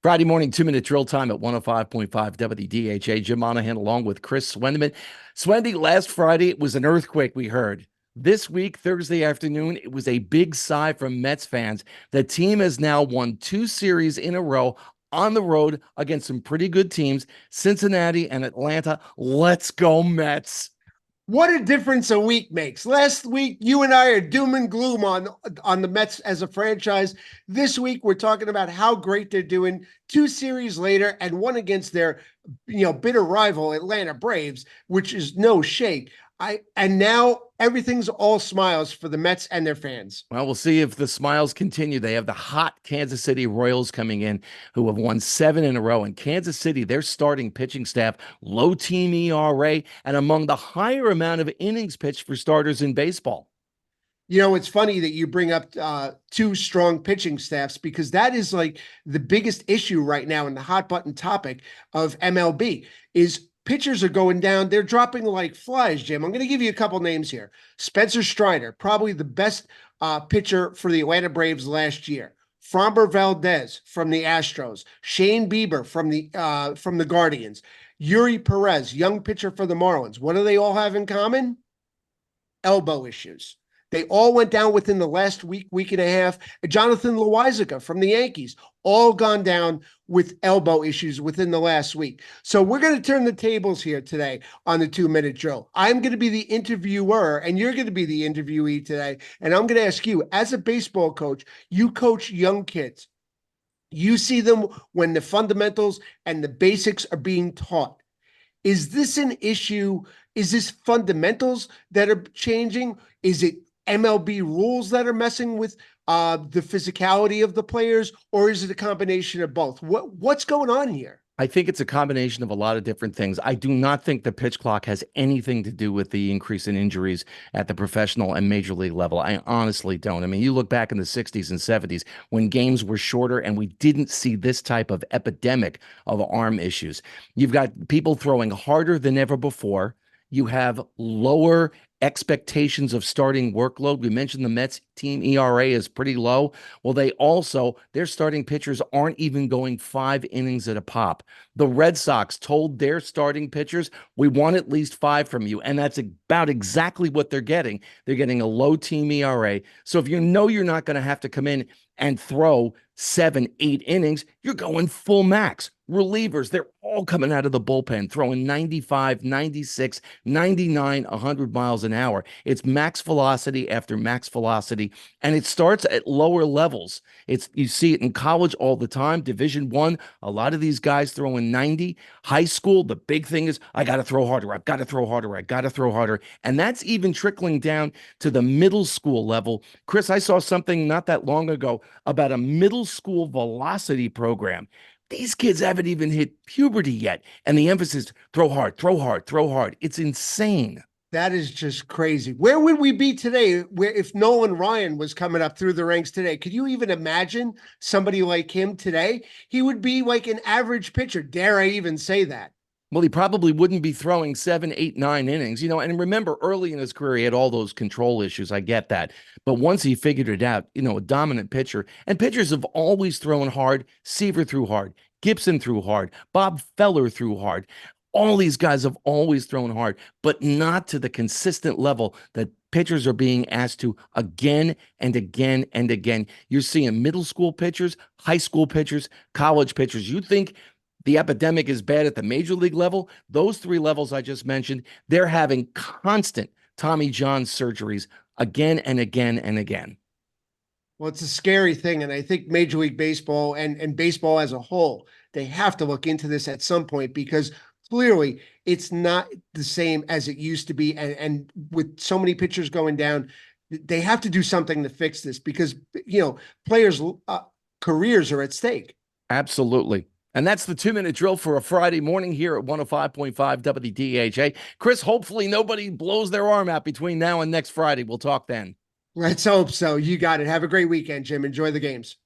Friday morning, 2-minute drill time at 105.5 WDHA. Jim Monaghan along with Chris Swendeman. Swendy, last Friday, it was an earthquake we heard. This week, Thursday afternoon, it was a big sigh from Mets fans. The team has now won 2 series in a row on the road against some pretty good teams, Cincinnati and Atlanta. Let's go, Mets. What a difference a week makes. Last week, you and I are doom and gloom on the Mets as a franchise. This week, we're talking about how great they're doing. 2 series later, and one against their, bitter rival Atlanta Braves, which is no shake. And now everything's all smiles for the Mets and their fans. Well, we'll see if the smiles continue. They have the hot Kansas City Royals coming in, who have won 7 in a row. In Kansas City, their starting pitching staff, low team ERA, and among the higher amount of innings pitched for starters in baseball. It's funny that you bring up 2 strong pitching staffs, because that is like the biggest issue right now, and the hot button topic of MLB is pitchers are going down. They're dropping like flies, Jim. I'm going to give you a couple names here. Spencer Strider, probably the best pitcher for the Atlanta Braves last year. Framber Valdez from the Astros. Shane Bieber from the Guardians. Yuri Perez, young pitcher for the Marlins. What do they all have in common? Elbow issues. They all went down within the last week and a half. Jonathan Loáisiga from the Yankees, all gone down with elbow issues within the last week. So we're going to turn the tables here today on the 2-minute drill. I'm going to be the interviewer, and you're going to be the interviewee today. And I'm going to ask you, as a baseball coach, you coach young kids. You see them when the fundamentals and the basics are being taught. Is this an issue? Is this fundamentals that are changing? Is it MLB rules that are messing with the physicality of the players, or is it a combination of both? What's going on here? I think it's a combination of a lot of different things. I do not think the pitch clock has anything to do with the increase in injuries at the professional and major league level. I honestly don't. I mean, you look back in the 60s and 70s when games were shorter and we didn't see this type of epidemic of arm issues. You've got people throwing harder than ever before. You have lower expectations of starting workload. We mentioned the Mets team ERA is pretty low. Well, their starting pitchers aren't even going 5 innings at a pop. The Red Sox told their starting pitchers, we want at least 5 from you. And that's about exactly what they're getting. They're getting a low team ERA. So if you know you're not going to have to come in and throw 7, 8 innings, you're going full max. Relievers, they're all coming out of the bullpen, throwing 95, 96, 99, 100 miles an hour. It's max velocity after max velocity, and it starts at lower levels. You see it in college all the time. Division I, a lot of these guys throwing 90. High school, the big thing is, I got to throw harder. I've got to throw harder. I got to throw harder. And that's even trickling down to the middle school level. Chris, I saw something not that long ago about a middle school velocity program. These kids haven't even hit puberty yet. And the emphasis, throw hard, throw hard, throw hard. It's insane. That is just crazy. Where would we be today if Nolan Ryan was coming up through the ranks today? Could you even imagine somebody like him today? He would be like an average pitcher. Dare I even say that? Well, he probably wouldn't be throwing 7, 8, 9 innings, and remember early in his career, he had all those control issues. I get that. But once he figured it out, a dominant pitcher, and pitchers have always thrown hard. Seaver threw hard. Gibson threw hard. Bob Feller threw hard. All these guys have always thrown hard, but not to the consistent level that pitchers are being asked to again and again and again. You're seeing middle school pitchers, high school pitchers, college pitchers. You think the epidemic is bad at the major league level? Those 3 levels I just mentioned, they're having constant Tommy John surgeries again and again and again. Well, it's a scary thing. And I think Major League Baseball and baseball as a whole, they have to look into this at some point, because clearly it's not the same as it used to be. And with so many pitchers going down, they have to do something to fix this, because, players' careers are at stake. Absolutely. And that's the 2-minute drill for a Friday morning here at 105.5 WDHA. Chris, hopefully nobody blows their arm out between now and next Friday. We'll talk then. Let's hope so. You got it. Have a great weekend, Jim. Enjoy the games.